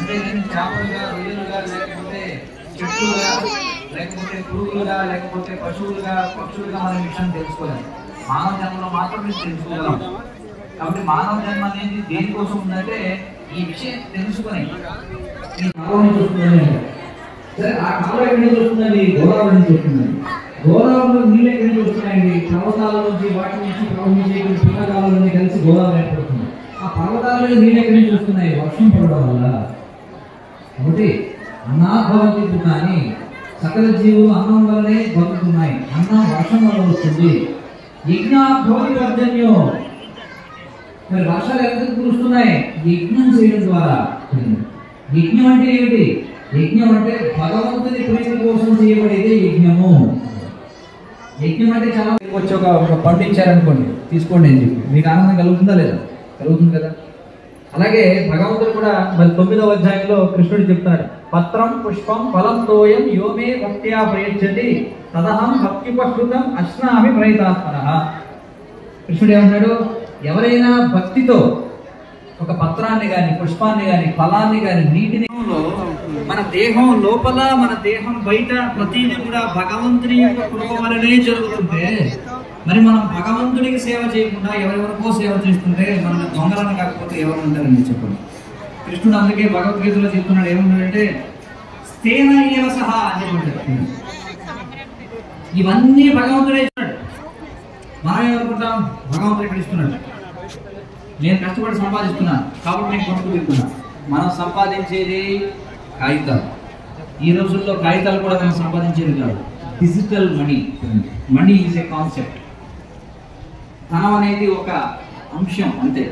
అంతేగాని చేపలుగా, రొయ్యలుగా, లేకపోతే చెట్లుగా, లేకపోతే పురుగులుగా, లేకపోతే పశువులుగా, పక్షులుగా మనం విషయం తెలుసుకోలేము. మానవ జన్మలో మాత్రమే తెలుసుకోగలం. కాబట్టి మానవ జన్మ అనేది దేనికోసం ఉందంటే ఈ విషయం తెలుసుకుని ఈ కాలం చూస్తుందని. సరే, ఆ కాలం ఎక్కడి నుంచి వస్తుందండి? గోదావరి నుంచి వస్తుందండి. గోదావరిలో నీళ్ళు ఎక్కడి నుంచి వస్తున్నాయండి? పర్వతాల నుంచి, వాటి నుంచి ప్రవహించే పిల్లగాలన్నీ కలిసి గోదావరి ఏర్పడుతుంది. ఆ పర్వతాలలో నీళ్ళు ఎక్కడి నుంచి వస్తున్నాయి? వర్షం పడడం వల్ల. కాబట్టి అన్నాభవంతి పుట్టాని, సకల జీవులు అన్నం వల్లనే బతుకుతున్నాయి. అన్నం వర్షం వల్ల వస్తుంది. యజ్ఞాభవతి పర్జన్యం. మరి వర్షాలు ఎందుకు కురుస్తున్నాయి? యజ్ఞం చేయడం ద్వారా. యజ్ఞం అంటే ఏమిటి? యజ్ఞం అంటే భగవంతుని ప్రీతి కోసం చేయబడేదే యజ్ఞము. యజ్ఞం అంటే చాలా వచ్చి ఒక పండు ఇచ్చారనుకోండి, తీసుకోండి అని చెప్పి మీకు ఆనందం కలుగుతుందా లేదా? కలుగుతుంది కదా. అలాగే భగవంతుడు కూడా మరి 9వ అధ్యాయంలో కృష్ణుడు చెప్తాడు, పత్రం పుష్పం ఫలం తోయం యోమే భక్త్యా ప్రయచ్చతి తదహం భక్తిపశ్రుతం అశ్నామి ప్రయతాత్మనః. కృష్ణుడు ఏమన్నాడు? ఎవరైనా భక్తితో ఒక పత్రాన్ని కానీ, పుష్పాన్ని కానీ, ఫలాన్ని కానీ, నీటిని మన దేహం లోపల, మన దేహం బయట ప్రతిదీ కూడా భగవంతుని యొక్క కృప వలనే జరుగుతుంటే, మరి మనం భగవంతుడికి సేవ చేయకుండా ఎవరెవరికో సేవ చేస్తుంటే మనం దొంగలను కాకపోతే ఎవరు ఉంటారని చెప్పండి. కృష్ణుడు అందుకే భగవద్గీతలో చెప్తున్నాడు, ఏమన్నాడంటే స్థేన ఏవ సహా అని చెప్తాడు. ఇవన్నీ భగవంతుడే ఇస్తున్నాడు. మనం ఏమనుకుంటాం? భగవంతుడు ఇక్కడ ఇస్తున్నాడు, నేను కష్టపడి సంపాదిస్తున్నాను కాబట్టి నేను కొనుక్కు తింటున్నాను. మనం సంపాదించేది కాగితాలు. ఈ రోజుల్లో కాగితాలు కూడా మనం సంపాదించేది కాదు, digital money. Money is a concept. ధనం అనేది ఒక అంశం అంతే.